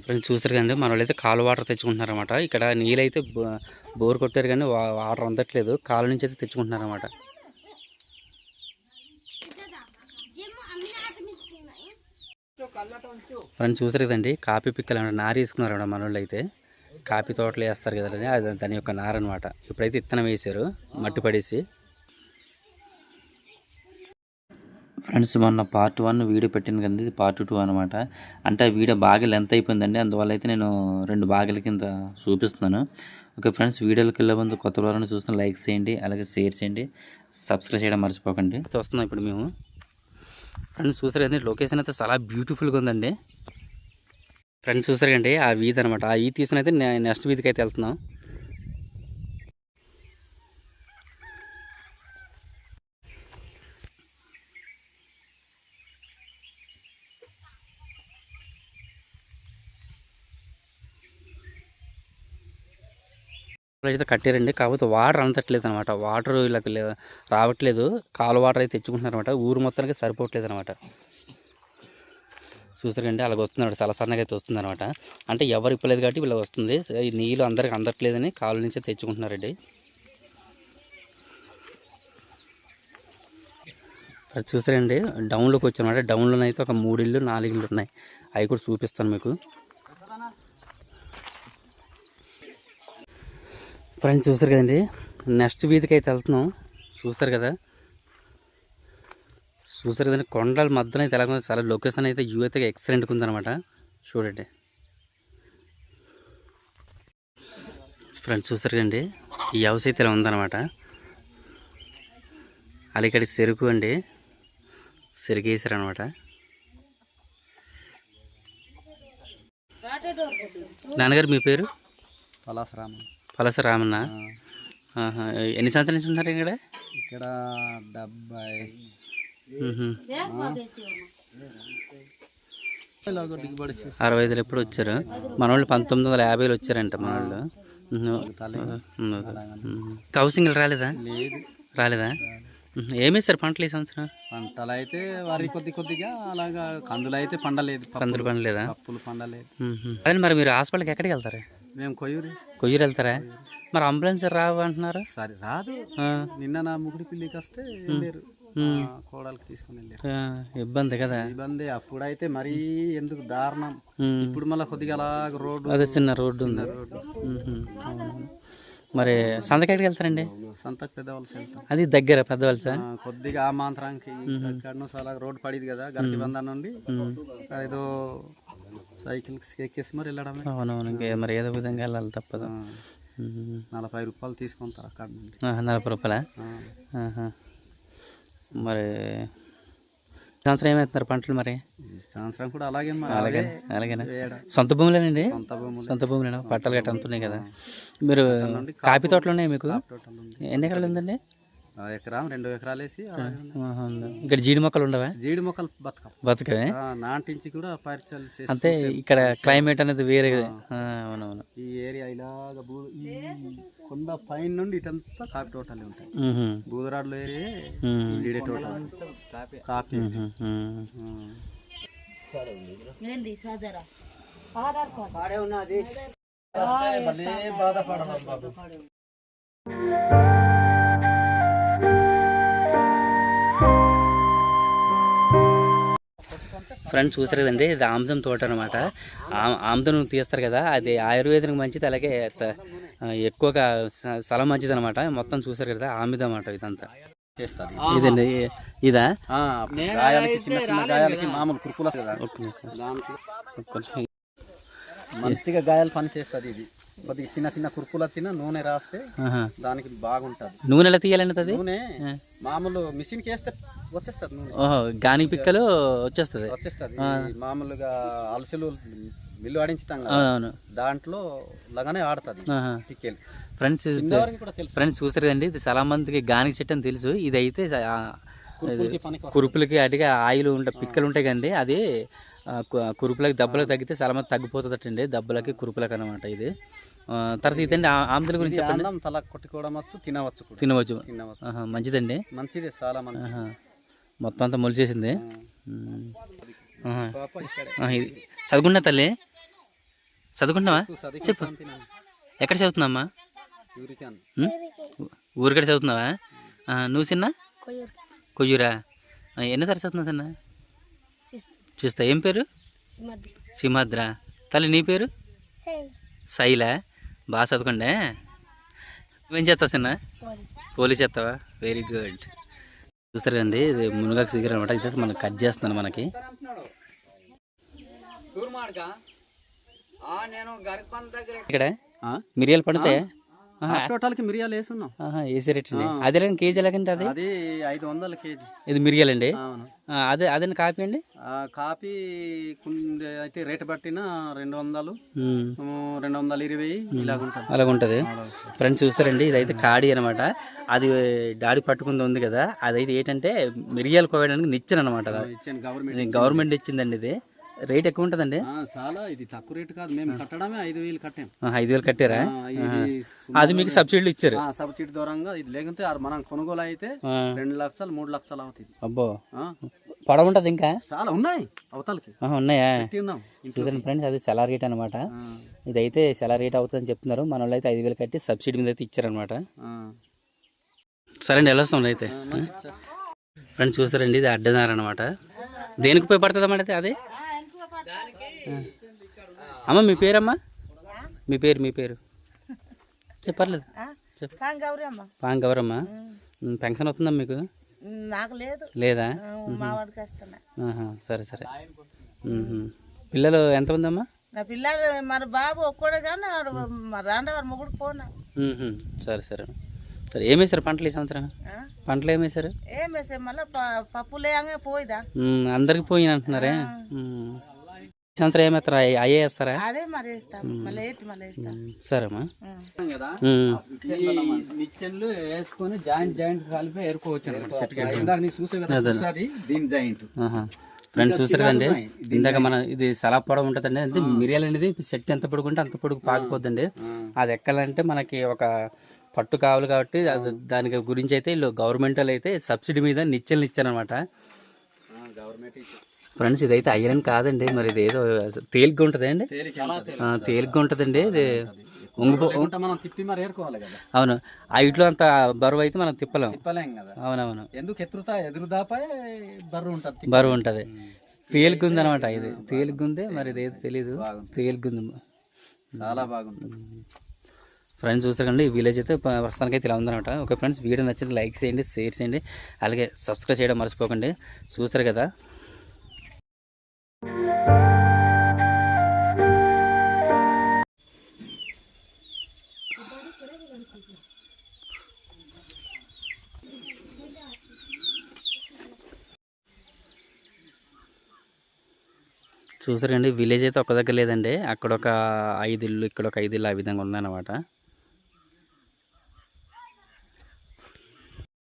Friends చూసారు కదండి, మన వాళ్ళు అయితే కాలు వాటర్ తెచ్చుకుంటున్నారు అనమాట. ఇక్కడ నీళ్ళు అయితే బోర్ కొట్టారు కానీ వాటర్ అందట్లేదు, కాలు నుంచి అయితే తెచ్చుకుంటున్నారు అనమాట. ఫ్రెండ్స్ చూసారు కదండి, కాఫీ పిక్కలు నార వేసుకున్నారు అనమాట మన వాళ్ళు అయితే. కాఫీ తోటలు వేస్తారు కదండి, అది దాని యొక్క నార అనమాట. ఇప్పుడైతే ఇత్తనం వేసారు మట్టి పడేసి. ఫ్రెండ్స్ మొన్న పార్ట్ 1 వీడియో పెట్టింది కదండి, ఇది పార్ట్ 2 అనమాట. అంటే ఆ వీడియో బాగా లెంత్ అయిపోయిందండి, అందువల్ల అయితే నేను 2 భాగాల కింద చూపిస్తున్నాను. ఓకే ఫ్రెండ్స్, వీడియోలోకి వెళ్ళే ముందు కొత్త వాళ్ళని చూస్తున్న లైక్ చేయండి, అలాగే షేర్ చేయండి, సబ్స్క్రైబ్ చేయడం మర్చిపోకండి. వస్తున్నాం ఇప్పుడు మేము. ఫ్రెండ్స్ చూసారు కదండి, లొకేషన్ అయితే చాలా బ్యూటిఫుల్గా ఉందండి. ఫ్రెండ్స్ చూసారు కండి, ఆ వీధి అనమాట. ఆ వీధి తీసుకుని అయితే నెక్స్ట్ వీధికి అయితే వెళ్తున్నాం. అయితే కట్టారండి, కాకపోతే వాటర్ అందట్లేదు అనమాట. వాటర్ ఇలా రావట్లేదు, కాలు వాటర్ అయితే తెచ్చుకుంటున్నారు అనమాట. ఊరు మొత్తానికి సరిపోవట్లేదు అనమాట. చూసారండి, అలాగ వస్తున్నాడు, చాలా సన్నగా అయితే వస్తుంది అనమాట. అంటే ఎవరు ఇప్పలేదు కాబట్టి ఇలా వస్తుంది. ఈ నీళ్ళు అందరికి అందట్లేదని కాలు నుంచే తెచ్చుకుంటున్నారండి. అది చూసారండి, డౌన్లోకి వచ్చానమాట. డౌన్లోనే అయితే ఒక 3 ఇళ్ళు 4 ఇళ్ళు ఉన్నాయి, అవి కూడా చూపిస్తాను మీకు. ఫ్రెండ్స్ చూసారు కదండి, నెక్స్ట్ వీధికి అయితే వెళ్తున్నాం. చూస్తారు కదండి, కొండల మధ్యన అయితే ఎలాగ చాలా లొకేషన్ అయితే వ్యూ అయితే ఎక్సలెంట్గా ఉందన్నమాట. చూడండి ఫ్రెండ్స్, చూసారు కదండి, ఈ హౌస్ అయితే ఇలా ఉందన్నమాట. అలికడి చెరుకు అండి, చెరుకు వేసారనమాట. నాన్నగారు మీ పేరు? పలాస రామన్న. ఎన్ని సంవత్సరాల నుంచి ఉన్నారు ఇక్కడ? 65 ఎప్పుడు వచ్చారు? మన వాళ్ళు 1950లో వచ్చారంట మన వాళ్ళు. హౌసింగ్ రాలేదా? ఏమేస్తారు పంటలు ఈ సంవత్సరం? పంటలు అయితే వరి కొద్దిగా అలాగా, కందులు అయితే పండలేదు. కందులు పండలేదా? పప్పులు పండలేదు. అదే మరి మీరు హాస్పిటల్కి ఎక్కడికి వెళ్తారు? మేము కొయ్యూరు వెళ్తారా? మరి అంబులెన్స్ రావు అంటున్నారు. సరే రాదు. నిన్న నా ముగ్గురి పిల్లికి వస్తే వెళ్ళారు, కోడలికి తీసుకుని వెళ్ళారు. ఇబ్బంది కదా. ఇబ్బంది అప్పుడైతే మరీ ఎందుకు దారుణం. ఇప్పుడు మళ్ళీ కొద్దిగా అలాగ రోడ్డు, అదే చిన్న రోడ్డు ఉంది. మరి సంతకాడికి వెళ్తారండి? సంతకు పెద్దవలస వెళ్తాం. అది దగ్గర పెద్దవలస. కొద్దిగా ఆ మాంత్రానికి అలా రోడ్డు పడింది కదా, గరికి బంధం నుండి ఏదో సైకిల్ ఎక్కేసి మరి వెళ్ళడమే. అవునవును, మరి ఏదో విధంగా వెళ్ళాలి, తప్పదు. 40 రూపాయలు తీసుకుంటారు అక్కడ నుండి. 40 రూపాయలా? మరి సంవత్సరం ఏమవుతున్నారు పంటలు? మరి సంవత్సరం కూడా అలాగేనా? సొంత భూములేనండి? సొంత భూములేనా? పట్టాలు గట్ట అంతున్నాయి కదా. మీరు కాఫీ తోటలు ఉన్నాయి మీకు? ఎన్ని ఎకరాలు ఉందండి? ఎకరం 2 ఎకరాలు వేసి. ఇక్కడ జీడి మొక్కలు ఉండవా? జీడి మొక్కలు బతకవే, నాటించి కూడా పరిచయాలు అంతే. ఇక్కడ క్లైమేట్ అనేది వేరే. అవునవును, ఈ ఏరియా ఇలాగ కొండ పైన నుండి ఇటంతా కాఫీ తోటలు ఉంటాయి. బూదరాడులో ఏరియా జీడి తోటలు, కాఫీ. ఫ్రెండ్స్ చూస్తారు కదండి, ఇది ఆముదం తోట అనమాట. ఆముదం తీస్తారు కదా, అది ఆయుర్వేదానికి మంచిది, అలాగే ఎక్కువగా చాలా మంచిది అనమాట. మొత్తం చూసారు కదా, ఆముదం అన్నమాట ఇదంతా. ఇదండి, ఇదా గాయాలకి మామూలు కుర్కులు మంచిగా గాయాలు పని చేస్తుంది. ఇది కొద్దిగా చిన్న కుర్కులు వచ్చిన నూనె రాస్తే దానికి బాగుంటది. నూనె ఎలా తీయాలండి? అది నూనె మామూలు మిషన్ కి వేస్తే వచ్చేస్తుంది నూనె. గాని పిక్కలు వచ్చేస్తుంది. మామూలుగా అలసలు మిల్లు ఆడించుతాం కదా, దాంట్లో లాగానే ఆడుతుంది పిక్కలు. ఫ్రెండ్స్ చూసారు కదండి, ఇది చాలా మందికి గానికి చెట్టు అని తెలుసు. ఇది అయితే కురుపులకి అడిగా ఆయిల్ ఉంటాయి, పిక్కలు ఉంటాయి కదండి. అది కురుపులకి దెబ్బలకు తగ్గితే చాలా మంది తగ్గిపోతుందటండి, దెబ్బలకి కురుపులకి అనమాట. ఇది తర్వాత ఇదండి ఆముదల గురించి చెప్పండి. తల కొట్టుకోవడం తినవచ్చు. మంచిదండి, మంచిది, చాలా మంచిది. మొత్తం అంతా మొలిచేసింది. ఆహా. పాప ఇక్కడే ఇది చదువుకున్నా తల్లి, చదువుకుంటున్నావా? చెప్పు, తినాను ఎక్కడ చదువుతున్నావమ్మా? యూరికాన్ ఊరికడ చదువుతున్నావా? నువ్వు చిన్న కొయ్యూరా? ఎన్నో తరగతి చదువుతున్నావు చిన్న? చూస్తా. ఏం పేరు? సింహాద్రా. తల్లి నీ పేరు? శైలా. బాగా చదువుకోండి. నువ్వేం చేస్తావు చిన్న? పోలీస్ చేస్తావా? Very good. చూస్తారు కదండి, ఇది మునగాకు సిగర్ అనమాట. ఇదైతే మనం కట్ చేస్తున్నాను. మనకి ఇక్కడ మిరియాలు పడతాయి. టోటల్కి మిరియాలు వేస్తున్నాం. వేసే రేట్ అండి. అదే రండి కేజీ ఎలాగంటే అది? అది 500 కేజీ. ఇది మిరియాలండి. అవును. అదే అదే కాపీ అండి. కాపీ అయితే రేటు పట్టిన 200, 220 ఇలాగుంటుంది. అలాగుంటుంది. ఫ్రెండ్స్ చూస్తారండి, ఇదైతే కాడి అనమాట. అది డాడీ పట్టుకుంది ఉంది కదా, అదైతే ఏంటంటే మిరియాలు కోయడానికి నిచ్చెన అనమాట. గవర్నమెంట్ ఇచ్చిందండి. ఇది రేట్ ఎక్కువ ఉంటుందండి. చాలా. ఇది తక్కువ రేటు కాదు. మేము కట్టడమే 5,000 కట్టాం. 5,000 కట్టారా? అది మీకు సబ్సిడీలు ఇచ్చారు? సబ్సిడీ దూరంగా. ఇది లేకుంటే మనం కొనుగోలు అయితే 2 లక్షలు 3 లక్షలు అవుతుంది. అబ్బో, పడవ ఉంటుంది. ఇంకా చాలా ఉన్నాయి అవతలకి. ఉన్నాయా? చూసాను ఫ్రెండ్స్, అది సెలా రేట్ అనమాట. ఇదైతే సెలా రేట్ అవుతుందని చెప్తున్నారు. మన వాళ్ళు అయితే 5,000 కట్టి సబ్సిడీ మీద అయితే ఇచ్చారనమాట. సరే అండి, వెళ్ళొస్తాం అయితే. ఫ్రెండ్స్ చూసారండి, ఇది అడ్డదారు అనమాట. దేనికి ఉపయోగపడుతుంది అన్నమాట అది? అమ్మ మీ పేరమ్మా? మీ పేరు చెప్పర్లేదు. పాంగౌరమ్మ. పెన్షన్ అవుతుందా మీకు? నాకు లేదు. లేదా? సరే సరే. పిల్లలు ఎంతమంది అమ్మా? నా పిల్లలు మరి బాబు ఒక్కడే కానీ రాండవారు ముగ్గురు పోనా. సరే సరే సరే. ఏం వేసారు పంటలు ఈ సంవత్సరం? పంటలు ఏం వేసారు? ఏం వేసారు మళ్ళీ పప్పులేగా పోయిదా? అందరికి పోయిన అంటున్నారే. సంవత్సరం ఏమేస్తారా? అయ్యే వేస్తారా? అదే మరి వేస్తాం. మళ్ళీ వేస్తాం. సరేమ్మా. నిచ్చెన్లు వేసుకొని జాయింట్ కలిపి ఏరుకోవచ్చు. ఫ్రెండ్స్ చూసారు కదండి, ఇందాక మన ఇది సలా పొడవు ఉంటుందండి. అంటే మిరియాలు అనేది చెట్టు ఎంత పొడుగుంటే అంత పొడుగు పాకిపోద్దండి. అది ఎక్కాలంటే మనకి ఒక పట్టు కావాలి కాబట్టి దానికి గురించి అయితే వీళ్ళు గవర్నమెంట్ వాళ్ళు అయితే సబ్సిడీ మీద నిచ్చెలు ఇచ్చారనమాట. ఫ్రెండ్స్ ఇదైతే ఐరన్ కాదండి, మరి ఇది ఏదో తేలిగ్గా ఉంటుంది అండి. తేలిగ్గా ఉంటుందండి. ఇది అవును. ఆ ఇట్లో అంత బరువు అయితే మనం తిప్పలేం. అవునవును. బరువు ఉంటుంది. తేలిగ్గుంది అనమాట. ఇది తేలిగ్గుంది. మరి ఇది ఏదో తెలీదు. తేలిగ్గుంది. చాలా బాగుంది. ఫ్రెండ్స్ చూస్తారండి, ఈ విలేజ్ అయితే ప్రస్తుతానికి అయితే ఇలా ఉందనమాట. ఓకే ఫ్రెండ్స్, వీడియో నచ్చితే లైక్ చేయండి, షేర్ చేయండి, అలాగే సబ్స్క్రైబ్ చేయడం మర్చిపోకండి. చూస్తారు కదా. చూసారండి, విలేజ్ అయితే ఒక దగ్గర లేదండి. అక్కడ ఒక 5 ఇళ్ళు, ఇక్కడ ఒక 5 ఇళ్ళు, ఆ విధంగా ఉన్నాయన్నమాట.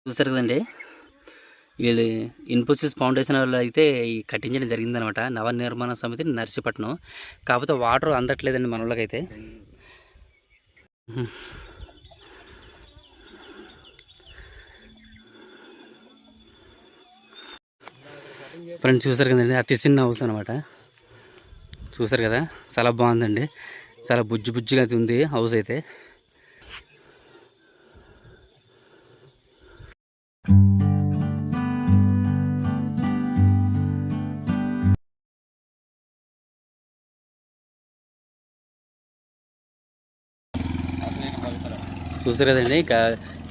చూసారు కదండి, వీళ్ళు ఇన్ఫోసిస్ ఫౌండేషన్ వాళ్ళు అయితే ఈ కట్టించడం జరిగిందనమాట. నవనిర్మాణ సమితి నర్సీపట్నం. కాకపోతే వాటర్ అందట్లేదండి మన వాళ్ళకైతే. ఫ్రెండ్స్ చూసారు కదండి, అతి చిన్న హౌస్ అనమాట. చూసారు కదా, చాలా బాగుందండి. చాలా బుజ్జిగా అయితే ఉంది హౌస్ అయితే. చూసారు కదండి,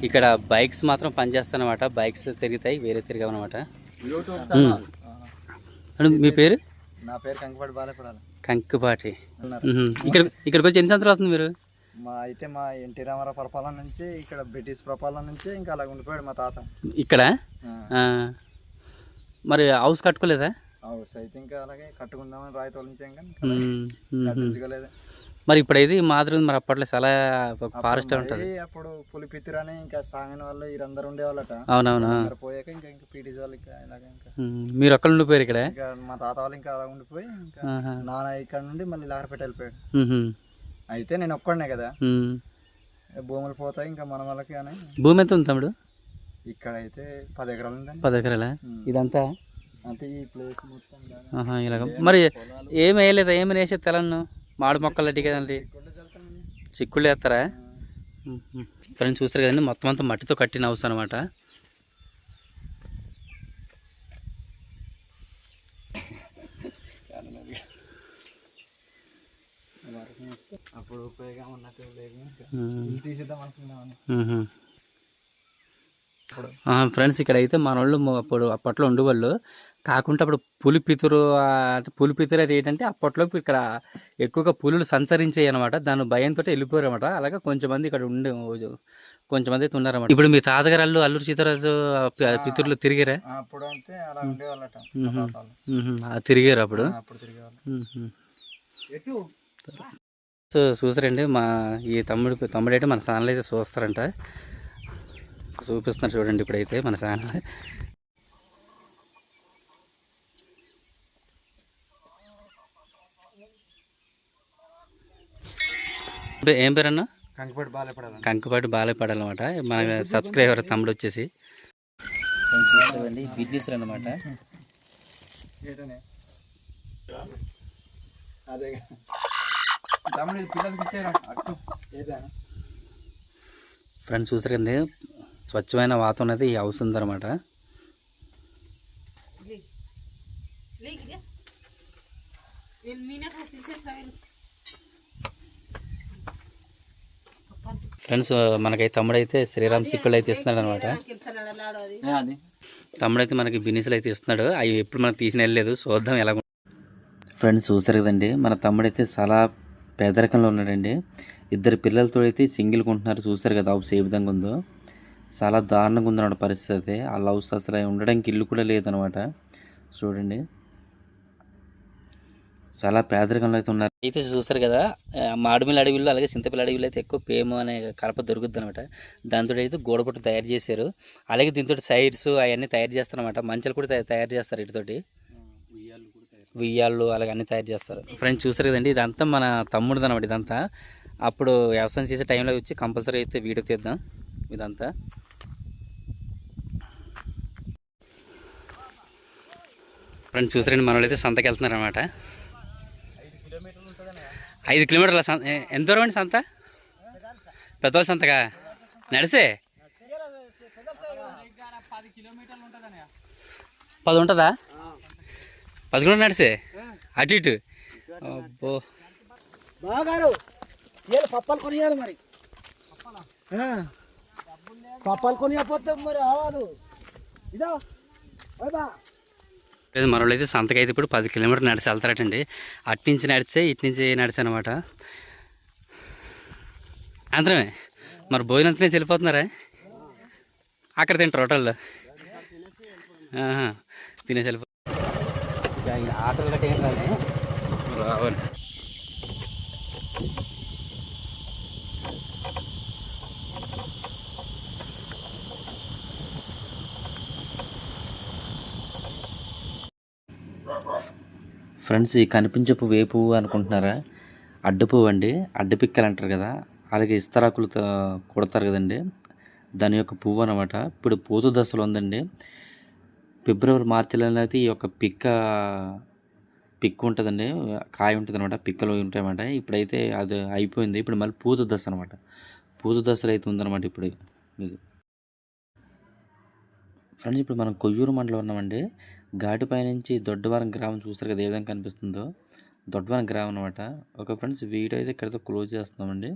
ఇక్కడ బైక్స్ మాత్రం పనిచేస్తాయన్నమాట. బైక్స్ తిరుగుతాయి, వేరే తిరిగామన్నమాట. మీ పేరు? నా పేరు కంకిపాటి బాలేపడాలి. కంకిపాటి. ఇక్కడికి వచ్చి ఎన్ని సంవత్సరాలు అవుతుంది మీరు? మా ఎన్టీ రామారావు పరిపాలన నుంచి, ఇక్కడ బ్రిటిష్ పరిపాలన నుంచి ఇంకా అలా ఉండిపోయాడు మా తాత ఇక్కడ. మరి హౌస్ కట్టుకోలేదా? హౌస్ అయితే ఇంకా అలాగే కట్టుకుందామని రాయి తోలించాం కానీ కట్టించుకోలేదు. మరి ఇప్పుడైతే మాదిరి మరి అప్పట్లో చాలా ఫారెస్ట్ ఉంటుంది. అప్పుడు పులిపిత్తురు అని ఇంకా సాగిన వాళ్ళు వీరందరూ ఉండేవాళ్ళట. అవునవును. పోయాక ఇంకా పీటీసీ వాళ్ళు ఇలాగ ఇంకా మీరు ఒక్కళ్ళు ఉండిపోయారు ఇక్కడ? మా తాత వాళ్ళు ఇంకా అలా ఉండిపోయి, ఇంకా నాన్న ఇక్కడ నుండి మళ్ళీ లారపేట వెళ్ళిపోయాడు. అయితే నేను ఒక్కడనే కదా, భూములు పోతాయి ఇంకా మన వాళ్ళకి అని. భూమి ఎంత ఉంది తమ్ముడు? ఇక్కడ అయితే 10 ఎకరాలు ఉందండి. 10 ఎకరాలా? ఇదంతా అంటే ఈ ప్లేస్ మొత్తం ఇలాగ మరి ఏమి వేయలేదా? ఏమని వేసే తెలను మామిడి మొక్కలు అట్టి కదండి, చిక్కుళ్ళు వేస్తారా? ఫ్రెండ్స్ చూస్తారు కదండి, మొత్తం అంతా మట్టితో కట్టిన హౌస్ అనమాట. అప్పుడు ఉపయోగం ఉన్నట్టు తీసేద్దాం అనుకున్నామని. ఫ్రెండ్స్ ఇక్కడ అయితే మన వాళ్ళు అప్పట్లో ఉండేవాళ్ళు, కాకుండా అప్పుడు పులిపితురు అంటే పులిపితురు అంటే ఏంటంటే అప్పట్లో ఇక్కడ ఎక్కువగా పులులు సంచరించాయి అనమాట. దాని భయంతో వెళ్ళిపోయారు అనమాట. అలాగే కొంచెంమంది ఇక్కడ ఉండే కొంచెంమంది అయితే ఉన్నారన్నమాట. ఇప్పుడు మీ తాతగారు అల్లూరు సీతారాజు పితురులు తిరిగారా? అప్పుడు అంటే అలా ఉండేవాళ్ళట, తిరిగారు అప్పుడు. ఎటు సో చూసారండి, మా ఈ తమ్ముడు అయితే మన ఛానల్ అయితే చూస్తారంట, చూపిస్తున్నారు చూడండి ఇప్పుడైతే మన ఛానల్. ఏం పేరు అన్న? కంకిపాటి బాలేపడాలి అనమాట. మన సబ్స్క్రైబర్ తమ్ముడు వచ్చేసి చూస్తారండి, బిజినెస్ అనమాట. ఫ్రెండ్స్ చూసారు కదండి, స్వచ్ఛమైన వాతావరణం అయితే ఈ హౌస్ ఉందన్నమాట. ఫ్రెండ్స్ మనకైతే తమ్ముడైతే శ్రీరామ్ చిక్కుళ్ళు అయితే ఇస్తున్నాడు అనమాట. తమ్ముడైతే మనకి బిజినెస్లు అయితే ఇస్తున్నాడు. అవి ఎప్పుడు మనకు తీసిన వెళ్ళలేదు, చూద్దాం ఎలా. ఫ్రెండ్స్ చూసారు కదండి, మన తమ్ముడైతే చాలా పేదరికంలో ఉన్నాడండి. 2 పిల్లలతో అయితే సింగిల్గా ఉంటున్నారు. చూసారు కదా హౌస్ ఏ విధంగా ఉందో, చాలా దారుణంగా ఉందన్నమాట పరిస్థితి అయితే. ఆ హౌస్ అసలు ఉండడానికి ఇల్లు కూడా లేదనమాట. చూడండి చాలా పేదరికంలో అయితే ఉన్నారు. అయితే చూస్తారు కదా, మామిడిమిల్లి అడవిలో అలాగే చింతపిల్లి అడవిలో అయితే ఎక్కువ పేము అనే కలప దొరుకుద్ది అనమాట. దాంతో అయితే గోడపట్టు తయారు చేశారు. అలాగే దీంతో సైడ్స్ అవన్నీ తయారు చేస్తారనమాట. మంచాలు కూడా తయారు చేస్తారు. వీటితోటి ఉయ్యాళ్ళు అలాగే అన్నీ తయారు చేస్తారు. ఫ్రెండ్స్ చూసారు కదండి, ఇదంతా మన తమ్ముడిది అనమాట. ఇదంతా అప్పుడు వ్యవసాయం చేసే టైంలో వచ్చి కంపల్సరీ అయితే వీడియో తీద్దాం ఇదంతా. ఫ్రెండ్స్ చూసారండి, మన వాళ్ళు అయితే సంతకి వెళ్తున్నారు అనమాట. 5 కిలోమీటర్ల ఎంత దూరం అండి సంత? పెద్దవాళ్ళ సంతగా నడిసే 10 ఉంటుందా? 10 కిలోమీటర్లు నడిసే అటు ఇటు. అబ్బో బాగారు పప్పాలు కొనియాలి మరి, పప్పాలు కొనియకపోతే మరి అవ్వదు. ఇదో మనోళ్ళు అయితే సంతకి అయితే ఇప్పుడు 10 కిలోమీటర్లు నడిచి వెళ్తారటండి. అట్నుంచి నడిచే ఇట్నుంచి నడిచి అనమాట. సాయంత్రమే మరి భోజనంతనే వెళ్ళిపోతున్నారా? అక్కడ తింటారు హోటల్లో తినేసి వెళ్ళిపో. ఆటలు గట్ట ఏం రావాలి. ఫ్రెండ్స్ ఈ కనిపించే పువ్వు ఏ పువ్వు అనుకుంటున్నారా? అడ్డు పువ్వు అండి. అడ్డు పిక్కలు అంటారు కదా, అలాగే ఇస్తరాకులతో కొడతారు కదండి, దాని యొక్క పువ్వు అనమాట. ఇప్పుడు పూత దశలో ఉందండి. ఫిబ్రవరి మార్చిలో అయితే ఈ యొక్క పిక్ ఉంటుందండి, కాయ ఉంటుంది అనమాట, పిక్కలు ఉంటాయన్నమాట. ఇప్పుడైతే అది అయిపోయింది. ఇప్పుడు మళ్ళీ పూత దశ అనమాట. పూత దశలో అయితే ఉందన్నమాట ఇప్పుడు ఇది. ఫ్రెండ్స్ ఇప్పుడు మనం కొయ్యూరు మండలం ఉన్నామండి. ఘాటిపై నుంచి దొడ్డవరం గ్రామం చూస్తారు కదా ఏ విధంగా కనిపిస్తుందో, దొడ్డవరం గ్రామం అనమాట. ఓకే ఫ్రెండ్స్, వీడియో అయితే ఇక్కడితో క్లోజ్ చేస్తున్నామండి.